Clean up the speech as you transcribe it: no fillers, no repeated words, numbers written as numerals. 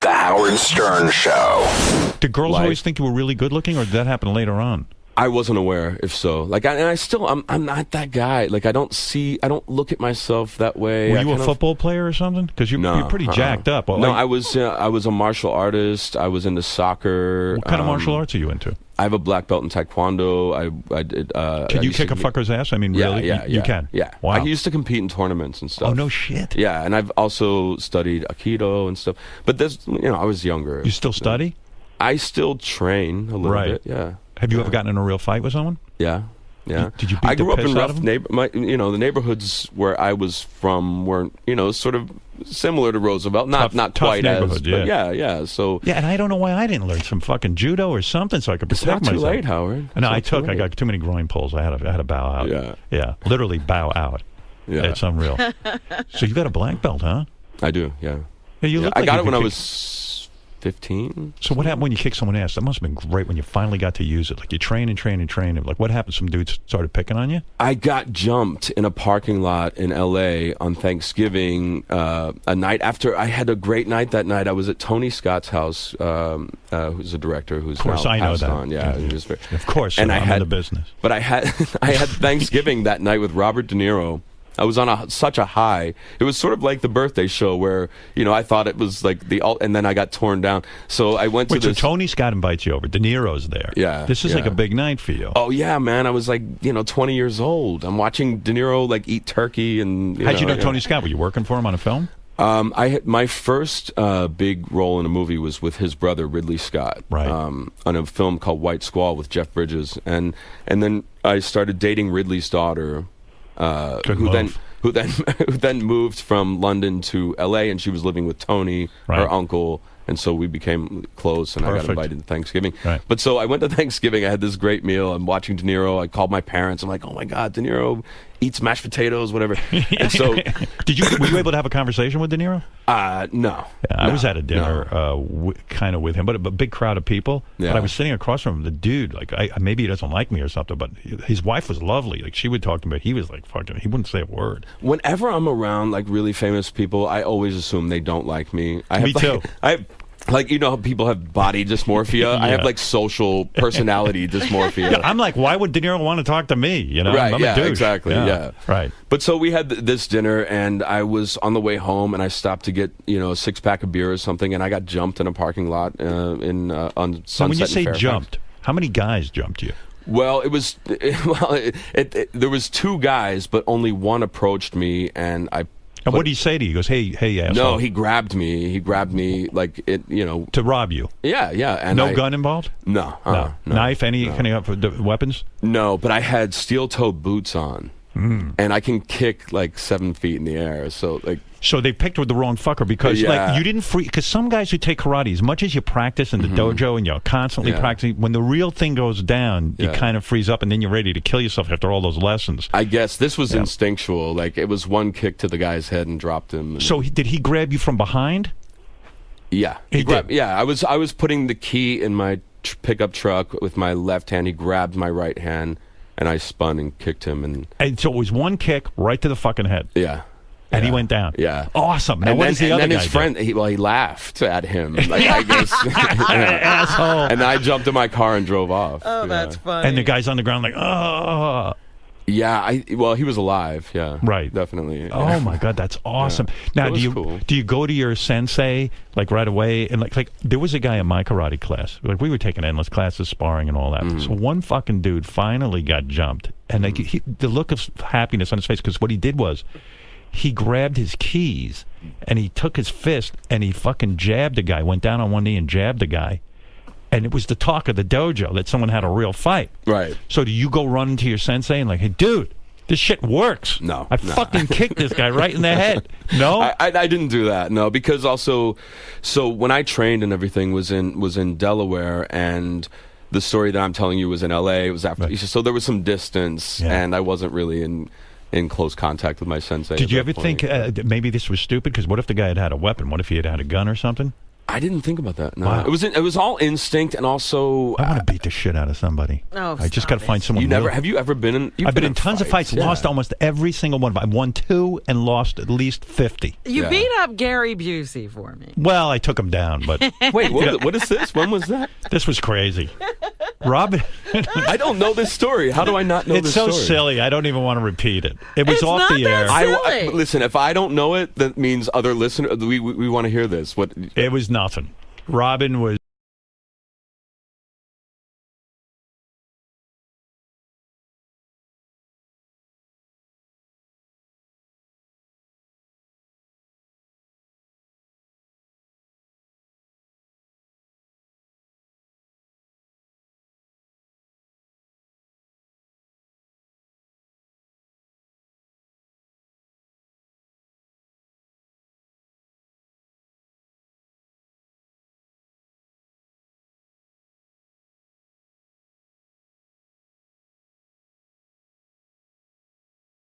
The Howard Stern Show. Did girls always think you were really good looking, or did that happen later on? I wasn't aware, if so. Like, I'm not that guy. Like, I don't look at myself that way. Were you a football player or something? Because you're pretty jacked up. Well, no, I was a martial artist. I was into soccer. What kind of martial arts are you into? I have a black belt in Taekwondo. I did. Can you kick a fucker's ass? I mean, really? Yeah, you can? Yeah. Wow. I used to compete in tournaments and stuff. Oh, no shit. Yeah, and I've also studied Aikido and stuff. But I was younger. You still study? I still train a little bit, yeah. Have you ever gotten in a real fight with someone? Yeah. Did you beat I grew up in out rough the neighborhoods where I was from weren't, sort of similar to Roosevelt. Not quite as, but yeah. So and I don't know why I didn't learn some fucking judo or something so I could protect myself. It's not too late, Howard. No, I got too many groin pulls. I had to bow out. Yeah, literally bow out. Yeah, it's unreal. So you got a black belt, huh? I do. Yeah. You look I got it when I was 15. So what happened when you kicked someone's ass? That must have been great when you finally got to use it. Like you train. Like what happened? Some dudes started picking on you? I got jumped in a parking lot in L.A. on Thanksgiving, a night after I had a great night that night. I was at Tony Scott's house, who's a director who's now passed on. Yeah, of course. And I'm in the business. But I had Thanksgiving that night with Robert De Niro. I was on such a high. It was sort of like the birthday show where, I thought it was like and then I got torn down. So I went to this. So Tony Scott invites you over. De Niro's there. Yeah. This is like a big night for you. Oh, yeah, man. I was like, 20 years old. I'm watching De Niro like eat turkey and. How'd you know Tony Scott? Were you working for him on a film? I had my first big role in a movie was with his brother Ridley Scott, right? On a film called White Squall with Jeff Bridges, and then I started dating Ridley's daughter. Who then moved from London to L.A. and she was living with Tony, her uncle, and so we became close. And I got invited to Thanksgiving. Right. But so I went to Thanksgiving. I had this great meal. I'm watching De Niro. I called my parents. I'm like, oh my God, De Niro eats mashed potatoes, whatever. And so, were you able to have a conversation with De Niro? No. Yeah, I was at a dinner, kind of with him, but a big crowd of people. Yeah. But I was sitting across from him. The dude, like, maybe he doesn't like me or something, but his wife was lovely. Like, she would talk to him, but he was like, fucking, he wouldn't say a word. Whenever I'm around like really famous people, I always assume they don't like me. Me too. Like, how people have body dysmorphia? I have, like, social personality dysmorphia. Yeah, I'm like, why would De Niro want to talk to me? Right, I'm a douche. Exactly, yeah. Right. But so we had this dinner, and I was on the way home, and I stopped to get, a 6-pack of beer or something, and I got jumped in a parking lot on Sunset. So when you say Fairfax. Jumped, how many guys jumped you? Well, there was 2 guys, but only one approached me, and I... And what did he say to you? He goes, hey, asshole. No, he grabbed me. He grabbed me like it, to rob you. Yeah. And no gun involved? No. Knife? Any kind of weapons? No, but I had steel-toed boots on, and I can kick like 7 feet in the air. So like. So they picked with the wrong fucker because like you didn't because some guys who take karate, as much as you practice in the dojo and you're constantly practicing, when the real thing goes down, you kind of freeze up and then you're ready to kill yourself after all those lessons. I guess this was instinctual. Like it was one kick to the guy's head and dropped him. So did he grab you from behind? Yeah, he did. Yeah, I was putting the key in my pickup truck with my left hand. He grabbed my right hand and I spun and kicked him. And so it was one kick right to the fucking head. Yeah. And he went down. Yeah. Awesome. Now, what is the other guy? And then his friend, he laughed at him. Like, I guess. Asshole. And I jumped in my car and drove off. Oh, that's funny. And the guy's on the ground like, oh. Yeah, he was alive. Yeah. Right. Definitely. Oh, my God, that's awesome. Yeah. Now, do you go to your sensei, like, right away? And, like there was a guy in my karate class. Like, we were taking endless classes, sparring and all that. So one fucking dude finally got jumped. And like, the look of happiness on his face, because what he did was, he grabbed his keys, and he took his fist, and he fucking jabbed the guy, went down on one knee and jabbed the guy. And it was the talk of the dojo that someone had a real fight. Right. So do you go run into your sensei and like, hey, dude, this shit works. No. I fucking kicked this guy right in the head. No? I didn't do that, no, because also, so when I trained and everything was in Delaware, and the story that I'm telling you was in L.A., it was after, so there was some distance, and I wasn't really in close contact with my sensei. Did you ever think maybe this was stupid? Because what if the guy had a weapon? What if he had a gun or something? I didn't think about that. No, Wow. it was all instinct, and also I want to beat the shit out of somebody. Oh, I just got to find someone. you never real- have you ever been in? I've been in tons of fights, Yeah. lost almost every single one. I won 2 and lost at least 50. You Yeah. beat up Gary Busey for me. Well, I took him down, but Wait, what is this? When was that? this was crazy. Robin, I don't know this story. How do I not know it's this so story? silly. I don't even want to repeat it. It was It's off not the air. that silly. Listen, if I don't know it, that means other listeners. We want to hear this. What? It was nothing. Robin was